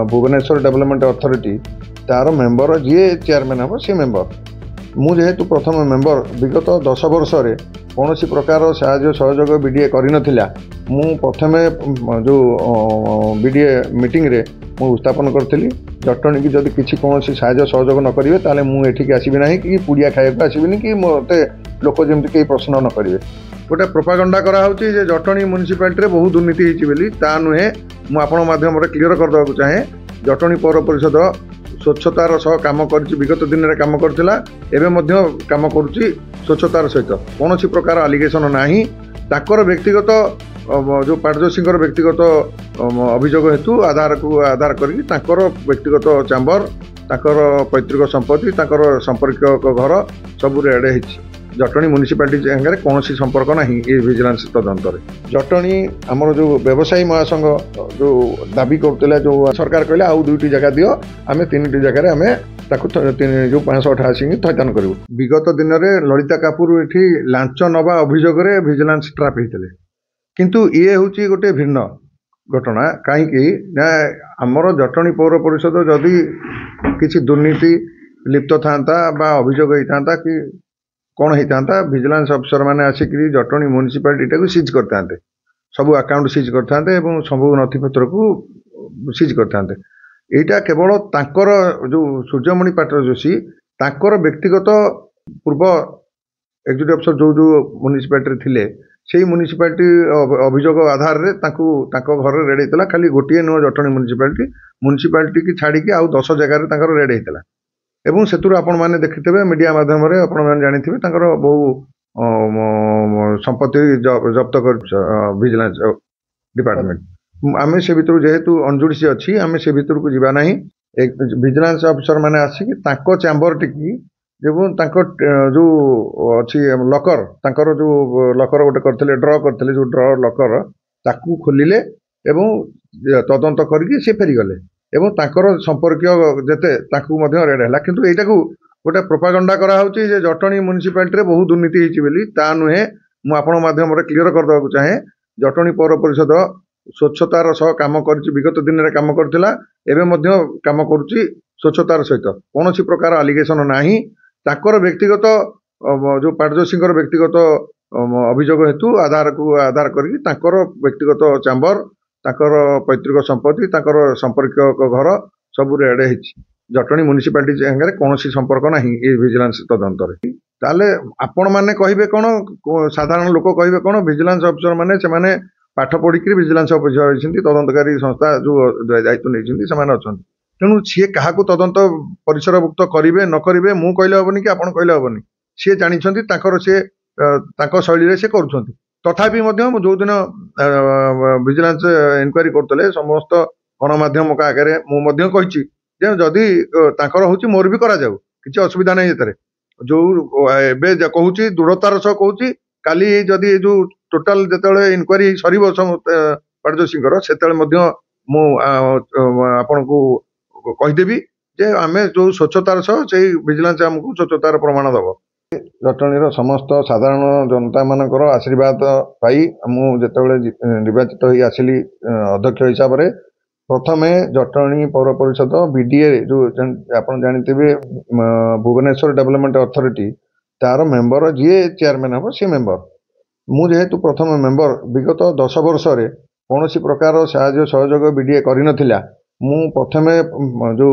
Bhubaneswar development authority तार member जी chairman हम सी member मुझे प्रथम मेंबर विगत 10 वर्ष कौन प्रकार साहाय्य सहयोग बीडीए करन प्रथमे जो बीडीए मीटिंग रे मु उपस्थापन करी जटणी की जदि किसी कौन साहाय्य सहयोग न करेंगे ताले मुझे आसबि ना कि पुड़िया खाया आसबिनी कि मत लोक जमी कहीं प्रश्न न करेंगे गोटे प्रोपागंडा कराऊँगी जटणी म्युनिसिपालिटी बहुत दुर्नीति होती ता नुहे मुझे माध्यम क्लीयर करदेक चाहे जटणी पौर परिषद स्वच्छतार सह काम कर विगत दिन में काम करथिला एबे मध्य काम करुच्ची स्वच्छतार सहित कौन प्रकार आलिगेसन नाही ताकर व्यक्तिगत जो पाटजोशी व्यक्तिगत अभियोग हेतु आधार को आधार करके ताकर व्यक्तिगत चैम्बर ताकर पैतृक संपत्ति ताकर संपर्क घर सबुरे एडे हिच जटणी म्युनिसिपालिटी सागर कौन संपर्क ना ये विजिलेंस तदंत जटणी आमर जो व्यवसायी महासंघ जो दाबी करते जो सरकार कहले आउ 2टी जगह दियो आम 3टी जगह आम जो 588 थैथान करूँ विगत दिन में ललिता कापुर ये लांच नवा अभियोग विजिलेंस ट्राप होते किंतु ये हूँ गोटे भिन्न घटना कहीं आमर जटणी पौर परिषद जदि किसी दुर्नीति लिप्त था अभियोग होता कि कौन होता विजिलेंस अफिसर मैंने आसिक जटणी म्युनिसिपालिटी को सीज करते सबू अकाउंट सीज करते सबू नथिपत्र को सीज करते यहाँ केवल तांकर जो सूर्यमणि पाटर जोशी तांकर व्यक्तिगत पूर्व एक्जिक्यूटिव अफिसर जो जो म्युनिसिपालिटी थिले से म्युनिसिपालिटी अभियोग आधार रे घर रेड होता खाली गोटे नुह जटणी म्युनिसिपालिटी की छाड़ी आउ 10 जगह रेड होता एवं से आपण मैंने देखिथे मीडिया माध्यम जानी बहु संपत्ति जब्त कर विजिलेंस डिपार्टमेंट आम से भर जेहेतु अनजुडिसी अच्छी आम से भर को जीवा ना विजिलेंस अफिसर मैंने आसिक चैम्बर टी जो अच्छी लकर जो लकर गोटे करते ड्र करते जो ड्र लकर ताकू खोलिले एवं तदंत करके सी फेरीगले एवं तांकर संपर्कीय जेते ताकू मध्य रेड है किंतु एटा को गोटे प्रोपागंडा कराऊँगी जटणी म्युनिसिपालिटी बहुत दुर्नीति होती ता नुहे मुझे माध्यम क्लीयर करदेक चाहे जटणी पौर परिषद स्वच्छतार सह काम कर विगत दिन में काम करथिला एबे मध्य काम करुच्ची स्वच्छतार सहित कौन प्रकार आलिगेसन नाही ताकर व्यक्तिगत जो पाटजोशी व्यक्तिगत अभियोग हेतु आधार को आधार करके ताकर व्यक्तिगत चैम्बर ताकर पैतृक संपत्ति ताकर संपर्क घर सबुरे एडे हिच जटणी म्युनिसिपालिटी सागर कौन संपर्क ना ये विजिलेंस तदंत ताले आपण मैंने कहे कौन साधारण लोक कहे कौन विजिलेंस अफिसर मैंने से पाठ पढ़ी विजिलेंस अफिसर तदंतकारी संस्था जो दायित्व नहीं तेणु सी क्या तदंत परिसरभुक्त करेंगे न करेंगे मु कहले हेनी कि आपड़ कहले हेनी सी जानते सी शैली से कर तथापि जो दिन विजिलेंस इनक्वारी करते समस्त गणमाध्यम आगे मुझे जदि हूँ मोर भी करा जाऊ किसी असुविधा नहीं जो कहूँ दृढ़तार सह कहूँ काली जदि जो टोटाल जिते इनक्वारी सर पाटजोशी से आपण को कहीदेवी जे आम जो स्वच्छतार सह से विजिलेंस आमको स्वच्छतार प्रमाण दब जटणी समस्त साधारण जनता मानकर आशीर्वाद पाई मुझे निर्वाचित हो आसिली अध्यक्ष हिसाब से प्रथमे जटणी पौर परिषद बीडीए जो आप जानते भुवनेश्वर डेवलपमेंट अथॉरिटी तार मेंबर जी चेयरमैन हम सी मेंबर मुझे प्रथम मेंबर विगत 10 वर्ष कौन प्रकार साहाय्य सहयोग बीडीए करन प्रथमे जो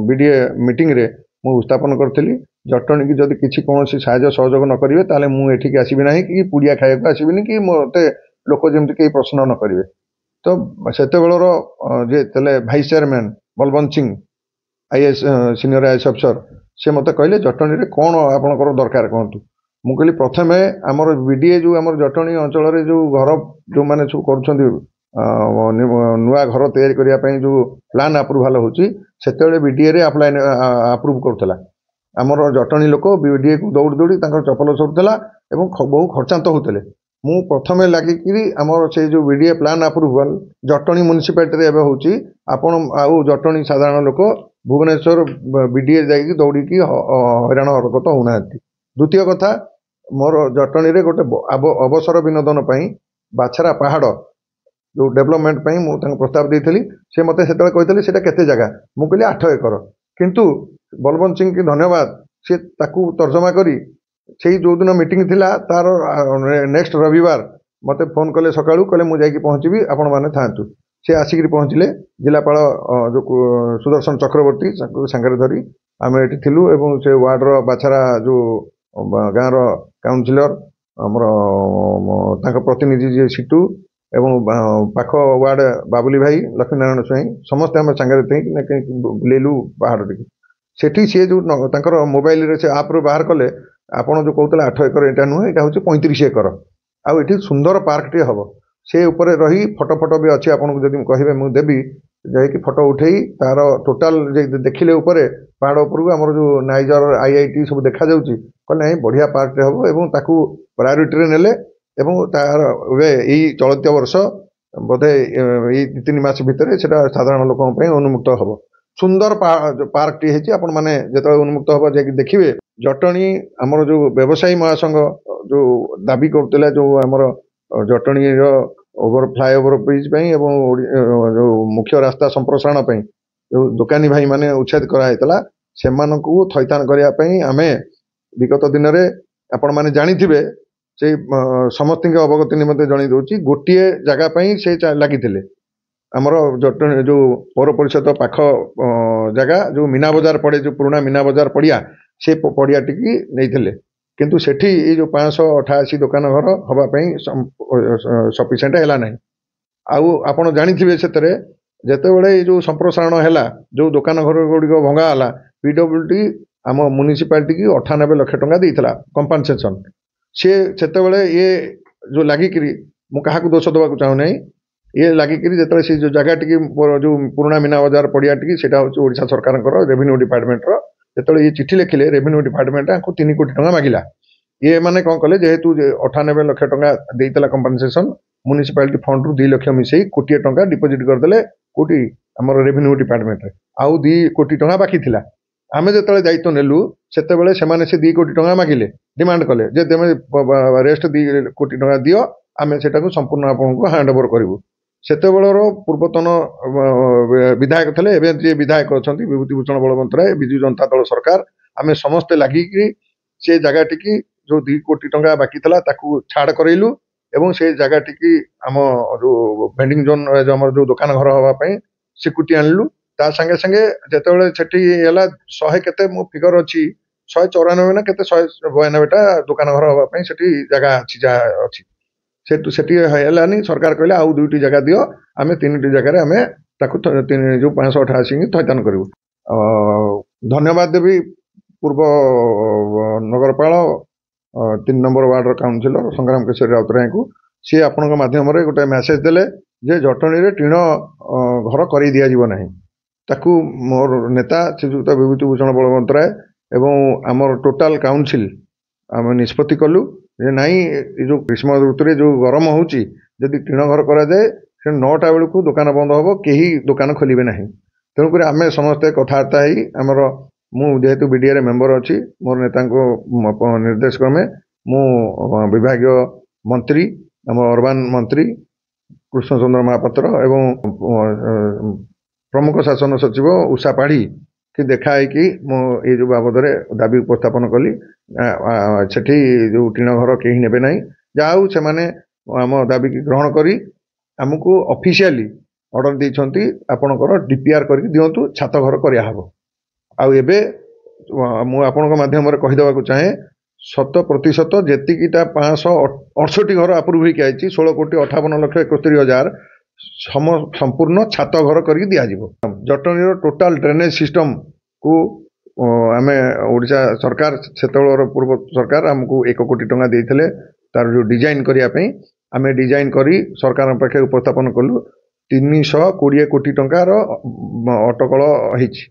बीडीए मीटिंग रे उपस्थापन करी जटणी की जदि किसी कौन साहाय्य सहयोग न करेंगे ताले मुझे आसबि ना कि पुड़िया खाया आसबिनी कि मत लोक जमी कहीं प्रश्न न करेंगे तो सेते जे vice chairman Balwant Singh IAS senior IAS officer से मत कहले जटणी कौन आपंकर दरकार कहतु मु कहली प्रथमे आमर बीडीए जो आम जटणी अंचल जो घर जो मैंने सब कर नुआ घर तैयारी जो प्लान अप्रूवाल होते बीडीए रे अप्लाई अप्रूव करूला आमर जटणी लोक बीडीए को दौड़ी दौड़ी चपल सरुला बहु खर्चांत होते मु प्रथमे लगिकी आमर से जो बीडीए प्लान अप्रूवाल जटणी म्युनिसिपालिटी होपण आउ जटणी साधारण लोक भुवनेश्वर बीडीए जाकि दौड़ी हैरान हरकत होना। द्वितीय कथा मोर जटणी रे गोटे अवसर विनोदन बाछरा पहाड़ जो डेभलपमेंट ପାଇଁ ମୁଁ ତାଙ୍କୁ ପ୍ରସ୍ତାବ ଦେଇଥିଲି। ସେ ମୋତେ ସେତେବେଳେ କହିଥିଲେ ସେଇଟା କେତେ ଜାଗା, ମୁଁ କହିଲି 8 ଏକର। କିନ୍ତୁ ବଲବନ୍ତ ସିଂ କି ଧନ୍ୟବାଦ, ସେ ତାକୁ ତର୍ଜମା କରି ସେଇ ଯୋଉଦିନ ମିଟିଂ ଥିଲା ତାର ନେକ୍ସଟ ରବିବାର ମୋତେ ଫୋନ୍ କଲେ ସକାଳୁ, କହିଲେ ମୁଁ ଯାଇକି ପହଞ୍ଚିବି, ଆପଣମାନେ ଥାଆନ୍ତୁ। ସେ ଆସିକିରି ପହଞ୍ଚିଲେ, ଜିଲ୍ଲାପାଳ ଯୋଉ ସୁଦର୍ଶନ ଚକ୍ରବର୍ତ୍ତୀ ତାଙ୍କୁ ସାଙ୍ଗରେ ଧରି ଆମେ ଏଠି ଥିଲୁ ଏବଂ ସେ ୱାର୍ଡର ବାଛାରା ଯୋଉ ଗାଁର କାଉନସିଲର ଆମର ତାଙ୍କ ପ୍ରତିନିଧି ଯିଏ ସିଟୁ ଏବଂ ପାଖ ୱାର୍ଡ ବାବୁଲି ଭାଇ, ଲକ୍ଷ୍ମୀନାରାୟଣ ସ୍ୱାଇଁ ସମସ୍ତେ ଆମେ ସାଙ୍ଗରେ ଥାଇ ବୁଲେଇଲୁ ପାହାଡ଼ଟିକୁ। ସେଠି ସିଏ ଯୋଉ ତାଙ୍କର ମୋବାଇଲରେ ସେ ଆପ୍ରୁ ବାହାର କଲେ, ଆପଣ ଯୋଉ କହୁଥିଲେ 8 ଏକର, ଏଇଟା ନୁହେଁ, ଏଇଟା ହେଉଛି 35 ଏକର। ଆଉ ଏଠି ସୁନ୍ଦର ପାର୍କଟିଏ ହେବ। ସେ ଉପରେ ରହି ଫଟୋ ବି ଅଛି, ଆପଣଙ୍କୁ ଯଦି କହିବେ ମୁଁ ଦେବି, ଯାଇକି ଫଟୋ ଉଠେଇ ତାର ଟୋଟାଲ ଦେଖିଲେ ଉପରେ ପାହାଡ଼ ଉପରକୁ ଆମର ଯୋଉ ନାଇଜର IIT ସବୁ ଦେଖାଯାଉଛି। କହିଲେ ନାଇଁ ବଢ଼ିଆ ପାର୍କଟେ ହେବ ଏବଂ ତାକୁ ପ୍ରାୟୋରିଟିରେ ନେଲେ ଏବଂ ତାର ଏବେ ଏଇ ଚଳିତ ବର୍ଷ ବୋଧେ ଏଇ 2-3 ମାସ ଭିତରେ ସେଟା ସାଧାରଣ ଲୋକଙ୍କ ପାଇଁ ଉନ୍ମୁକ୍ତ ହେବ। ସୁନ୍ଦର ପାର୍କଟି ହେଇଛି। ଆପଣମାନେ ଯେତେବେଳେ ଉନ୍ମୁକ୍ତ ହେବ ଯାଇକି ଦେଖିବେ। ଜଟଣୀ ଆମର ଯୋଉ ବ୍ୟବସାୟୀ ମହାସଂଘ ଯୋଉ ଦାବି କରୁଥିଲା, ଯୋଉ ଆମର ଜଟଣୀର ଫ୍ଲାଏଓଭର ବ୍ରିଜ ପାଇଁ ଏବଂ ଯୋଉ ମୁଖ୍ୟ ରାସ୍ତା ସମ୍ପ୍ରସାରଣ ପାଇଁ ଯୋଉ ଦୋକାନୀ ଭାଇମାନେ ଉଚ୍ଛେଦ କରାଯାଇଥିଲା, ସେମାନଙ୍କୁ ଥଇଥାନ କରିବା ପାଇଁ ଆମେ ବିଗତ ଦିନରେ ଆପଣମାନେ ଜାଣିଥିବେ, ସେଇ ସମସ୍ତଙ୍କ ଅବଗତି ନିମନ୍ତେ ଜଣାଇ ଦେଉଛି, ଗୋଟିଏ ଜାଗା ପାଇଁ ସେ ଲାଗିଥିଲେ। ଆମର ଜଟଣୀ ଯୋଉ ପୌର ପରିଷଦ ପାଖ ଜାଗା ଯୋଉ ମୀନା ବଜାର ପଡ଼େ, ଯୋଉ ପୁରୁଣା ମୀନା ବଜାର ପଡ଼ିଆ, ସେ ପଡ଼ିଆଟିକି ନେଇଥିଲେ। କିନ୍ତୁ ସେଠି ଏଇ ଯୋଉ 588 ଦୋକାନ ଘର ହବା ପାଇଁ ସଫିସିଏଣ୍ଟ ହେଲା ନାହିଁ। ଆଉ ଆପଣ ଜାଣିଥିବେ ସେଥିରେ ଯେତେବେଳେ ଏଇ ଯୋଉ ସମ୍ପ୍ରସାରଣ ହେଲା, ଯୋଉ ଦୋକାନ ଘର ଗୁଡ଼ିକ ଭଙ୍ଗା ହେଲା, PWD ଆମ ମ୍ୟୁନିସିପାଲିଟିକି 98 ଲକ୍ଷ ଟଙ୍କା ଦେଇଥିଲା କମ୍ପାନସେସନ। ସେ ସେତେବେଳେ ଇଏ ଯୋଉ ଲାଗିକିରି, ମୁଁ କାହାକୁ ଦୋଷ ଦେବାକୁ ଚାହୁଁନାହିଁ, ଇଏ ଲାଗିକିରି ଯେତେବେଳେ ସେ ଯୋଉ ଜାଗାଟିକି ଯୋଉ ପୁରୁଣା ମୀନା ବଜାର ପଡ଼ିଆଟିକି, ସେଇଟା ହେଉଛି ଓଡ଼ିଶା ସରକାରଙ୍କର ରେଭିନ୍ୟୁ ଡିପାର୍ଟମେଣ୍ଟର, ଯେତେବେଳେ ଇଏ ଚିଠି ଲେଖିଲେ ରେଭିନ୍ୟୁ ଡିପାର୍ଟମେଣ୍ଟ ଆଙ୍କୁ 3 କୋଟି ଟଙ୍କା ମାଗିଲା। ଇଏ ମାନେ କ'ଣ କଲେ, ଯେହେତୁ 98 ଲକ୍ଷ ଟଙ୍କା ଦେଇଥିଲା କମ୍ପାନସେସନ, ମ୍ୟୁନିସିପାଲିଟି ଫଣ୍ଡରୁ 2 ଲକ୍ଷ ମିଶେଇ 1 କୋଟି ଟଙ୍କା ଡିପୋଜିଟ୍ କରିଦେଲେ କୋଉଠି, ଆମର ରେଭିନ୍ୟୁ ଡିପାର୍ଟମେଣ୍ଟରେ। ଆଉ 2 କୋଟି ଟଙ୍କା ବାକି ଥିଲା। ଆମେ ଯେତେବେଳେ ଦାୟିତ୍ୱ ନେଲୁ, ସେତେବେଳେ ସେମାନେ ସେ 2 କୋଟି ଟଙ୍କା ମାଗିଲେ, ଡିମାଣ୍ଡ କଲେ ଯେ ତମେ ରେଷ୍ଟ 2 କୋଟି ଟଙ୍କା ଦିଅ, ଆମେ ସେଟାକୁ ସମ୍ପୂର୍ଣ୍ଣ ଆପଣଙ୍କୁ ହ୍ୟାଣ୍ଡ ଓଭର କରିବୁ। ସେତେବେଳର ପୂର୍ବତନ ବିଧାୟକ ଥିଲେ, ଏବେ ଯିଏ ବିଧାୟକ ଅଛନ୍ତି ବିଭୂତି ଭୂଷଣ ବଳବନ୍ତରାୟ, ବିଜୁ ଜନତା ଦଳ ସରକାର, ଆମେ ସମସ୍ତେ ଲାଗିକି ସେ ଜାଗାଟିକି ଯୋଉ 2 କୋଟି ଟଙ୍କା ବାକି ଥିଲା ତାକୁ ଛାଡ଼ କରେଇଲୁ ଏବଂ ସେ ଜାଗାଟିକି ଆମ ଯୋଉ ଭେଣ୍ଡିଂ ଜୋନ୍, ଆମର ଯୋଉ ଦୋକାନ ଘର ହବା ପାଇଁ ସ୍ୱୀକୃତି ଆଣିଲୁ। ତା ସାଙ୍ଗେ ସାଙ୍ଗେ ଯେତେବେଳେ ସେଠି ହେଲା 100 କେତେ ମୋ ଫିଗର ଅଛି, 194 ନା କେତେ 192ଟା ଦୋକାନ ଘର ହବା ପାଇଁ ସେଠି ଜାଗା ଅଛି, ଯାହା ଅଛି ସେଠି ହେଲାନି। ସରକାର କହିଲେ ଆଉ 2ଟି ଜାଗା ଦିଅ, ଆମେ 3ଟି ଜାଗାରେ ଆମେ ତାକୁ ଯୋଉ 588 ଥଇଥାନ କରିବୁ। ଧନ୍ୟବାଦ ଦେବି ପୂର୍ବ ନଗରପାଳ 3 ନମ୍ବର ୱାର୍ଡର କାଉନସିଲର ସଂଗ୍ରାମ କେଶରୀ ରାଉତରାୟଙ୍କୁ। ସିଏ ଆପଣଙ୍କ ମାଧ୍ୟମରେ ଗୋଟେ ମେସେଜ ଦେଲେ ଯେ ଜଟଣୀରେ ଟିଣ ଘର କରେଇ ଦିଆଯିବ ନାହିଁ। ତାକୁ ମୋର ନେତା ଶ୍ରୀଯୁକ୍ତ ବିଭୂତି ଭୂଷଣ ବଳବନ୍ତରାୟ ଏବଂ ଆମର ଟୋଟାଲ କାଉନସିଲ ଆମେ ନିଷ୍ପତ୍ତି କଲୁ ଯେ ନାଇଁ, ଏ ଯୋଉ ଗ୍ରୀଷ୍ମ ଋତୁରେ ଯୋଉ ଗରମ ହେଉଛି, ଯଦି ଟିଣ ଘର କରାଯାଏ ସେ 9ଟା ବେଳକୁ ଦୋକାନ ବନ୍ଦ ହେବ, କେହି ଦୋକାନ ଖୋଲିବେ ନାହିଁ। ତେଣୁକରି ଆମେ ସମସ୍ତେ କଥାବାର୍ତ୍ତା ହେଇ, ଆମର ମୁଁ ଯେହେତୁ BDAରେ ମେମ୍ବର ଅଛି, ମୋର ନେତାଙ୍କ ନିର୍ଦ୍ଦେଶ କ୍ରମେ ମୁଁ ବିଭାଗୀୟ ମନ୍ତ୍ରୀ, ଆମ ଅର୍ବାନ ମନ୍ତ୍ରୀ କୃଷ୍ଣଚନ୍ଦ୍ର ମହାପାତ୍ର ଏବଂ ପ୍ରମୁଖ ଶାସନ ସଚିବ ଉଷା ପାଢ଼ୀ କି ଦେଖା ହେଇକି ମୁଁ ଏଇ ଯୋଉ ବାବଦରେ ଦାବି ଉପସ୍ଥାପନ କଲି। ସେଠି ଯୋଉ ଟିଣ ଘର କେହି ନେବେ ନାହିଁ। ଯାହା ହଉ ସେମାନେ ଆମ ଦାବିକି ଗ୍ରହଣ କରି ଆମକୁ ଅଫିସିଆଲି ଅର୍ଡର ଦେଇଛନ୍ତି, ଆପଣଙ୍କର DPR କରିକି ଦିଅନ୍ତୁ, ଛାତ ଘର କରାହେବ। ଆଉ ଏବେ ମୁଁ ଆପଣଙ୍କ ମାଧ୍ୟମରେ କହିଦେବାକୁ ଚାହେଁ, 100% ଯେତିକିଟା 568 ଘର ଆପ୍ରୁଭ୍ ହେଇକି ଆଇଛି, 16,58,71,000 ସମ୍ପୂର୍ଣ୍ଣ ଛାତ ଘର କରିକି ଦିଆଯିବ। ଜଟଣୀର ଟୋଟାଲ ଡ୍ରେନେଜ ସିଷ୍ଟମକୁ ଆମେ ଓଡ଼ିଶା ସରକାର, ସେତେବେଳର ପୂର୍ବ ସରକାର ଆମକୁ 1 କୋଟି ଟଙ୍କା ଦେଇଥିଲେ ତାର ଯୋଉ ଡିଜାଇନ କରିବା ପାଇଁ। ଆମେ ଡିଜାଇନ କରି ସରକାରଙ୍କ ପାଖରେ ଉପସ୍ଥାପନ କଲୁ। 320 କୋଟି ଟଙ୍କାର ଅଟକଳ ହେଇଛି।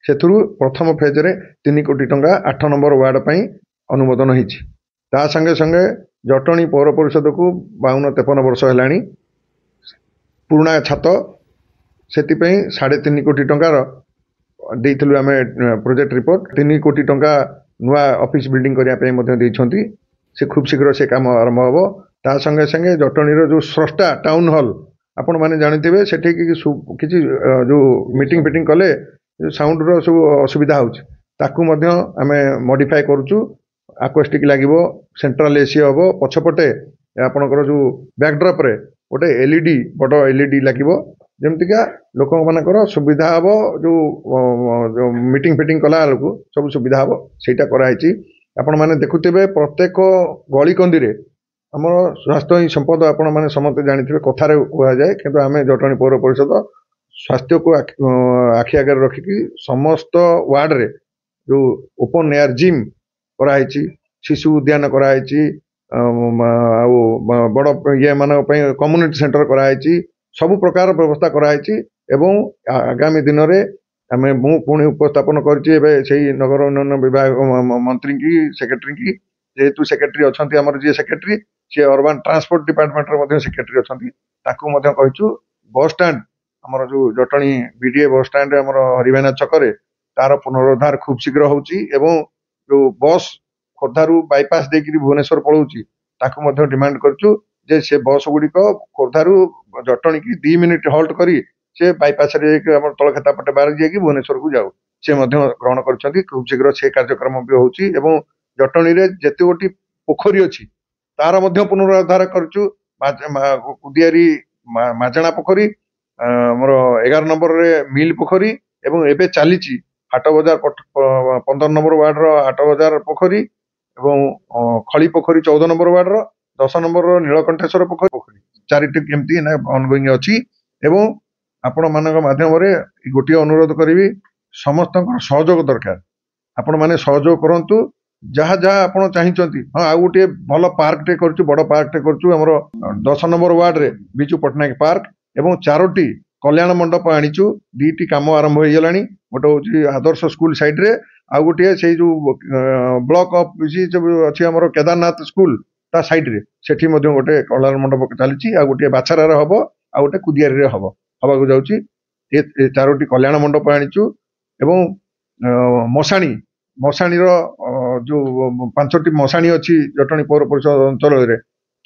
ସେଥିରୁ ପ୍ରଥମ ଫେଜରେ 3 କୋଟି ଟଙ୍କା 8 ନମ୍ବର ୱାର୍ଡ ପାଇଁ ଅନୁମୋଦନ ହେଇଛି। ତା ସାଙ୍ଗେ ସାଙ୍ଗେ ଜଟଣୀ ପୌର ପରିଷଦକୁ 52-53 ବର୍ଷ ହେଲାଣି, ପୁରୁଣା ଛାତ, ସେଥିପାଇଁ 3.5 କୋଟି ଟଙ୍କାର ଦେଇଥିଲୁ ଆମେ ପ୍ରୋଜେକ୍ଟ ରିପୋର୍ଟ। 3 କୋଟି ଟଙ୍କା ନୂଆ ଅଫିସ ବିଲ୍ଡିଂ କରିବା ପାଇଁ ମଧ୍ୟ ଦେଇଛନ୍ତି। ସେ ଖୁବ୍ ଶୀଘ୍ର ସେ କାମ ଆରମ୍ଭ ହେବ। ତା ସାଙ୍ଗେ ସାଙ୍ଗେ ଜଟଣୀର ଯୋଉ ସ୍ରଷ୍ଟା ଟାଉନ ହଲ୍, आपण मैंने जानते सेठी किसी जो मीटिंग फिटिंग कले साउंड रो सब असुविधा होउछ ताकू मध्य आमे मॉडिफाई करूछु आकोस्टिक लागिवो सेंट्रल एसी हबो पछपटे आपनकर जो बैकड्रॉप रे गोटे एलईडी बड़ एलईडी लागिवो जेमतिका लोक मानकर सुविधा हबो जो मीटिंग फिटिंग कला लोक सब सुविधा हबो सेटा कराइछि आपण माने देखुथिबे प्रत्येक गली कंदी रे हमर स्वास्थ्य ही संपद आपण माने समस्त जानिथिबे कथारे कुआ जाए किंतु आमे जटणी पौर परिषद स्वास्थ्य को आखि आगे रखिकी समस्त वार्ड रे जो ओपन एयर जिम कराइछि शिशु उद्यान कराइछि बड़ ये मान कम्युनिटी सेंटर कराइछि सब प्रकार व्यवस्था कराइछि एवं आगामी दिन रे आमे मु पुणी उपस्थापन करछि एबे सेही नगर उन्नयन विभाग मंत्री की सेक्रेटरी की जेहेतु सेक्रेटरी अछंती हमर जे सेक्रेटरी से अर्बन ट्रांसपोर्ट डिपार्टमेंट रे सेक्रेटरी अछंती ताकू मध्य कहिछु बस स्टैंड हमर जो जटणी बीडीए बस स्टैंड हमर हरिवाना छकरे तार पुनरुद्धार खूब शीघ्र होउची एवं जो बस खोर्धारू बाईपास देकरी भुवनेश्वर पळौची ताकू मध्य डिमांड करछु जे से बस गुडी को खोर्धारू जटणी की 2 मिनिट हॉल्ट करी से बाईपास रे हमर तळखेता पटे बाहर जे की भुवनेश्वर को जाऊ से मध्य ग्रहण करछंती खूब शीघ्र से कार्यक्रम भी होउची एवं जटणी रे जेते गोटी पोखरी अछि तार मध्य पुनरुद्धार करछु कुदियारी माजणा पोखरी मोर 11 नंबर रे मिल पोखरी एवं एबे चालीची हाट बाजार 15 नंबर वार्ड रो हाट बाजार पोखरी एवं खली पोखरी 14 नंबर वार्ड रो 10 नंबर रो नीलकंठेश्वर पोखरी चारिटी केमती ना ऑनगोइंग अछि एवं आपण मानक माध्यम रे गोटी अनुरोध करिवि समस्त सहयोग दरकार आपण माने सहयोग करंतु जहाँ जहाँ आपण चाहिए हाँ आ गोटे भल पार्क टे करछु बड़ पार्क टे करछु हमर 10 नंबर वार्ड रे बिजू पटनायक पार्क एवं 4टी कल्याण मंडप आनीचु 2टी काम आरंभ हो गलानी गोटे होची आदर्श स्कूल साइड रे आ गोटे से जो ब्लॉक ऑफ जो अछि हमर केदारनाथ स्कूल ता साइड रे सेठी मध्ये गोटे कल्याण मंडप चलीची आ गोटे बाछारा रे हबो आ गोटे कुदियारी रे हबो हबा को जाउची ए 4टी कल्याण मंडप आनीचु एवं मशाणी जो 5टी मशाणी अच्छी जटणी पौर परिषद अंचल रे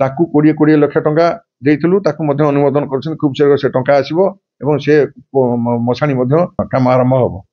ताकू 20 लाख टंका देइथिलु ताकू मध्ये अनुमोदन करछन खूब शीघ्र से टंका आसीबो एवं से मशाणी मध्ये काम आरंभ हबो।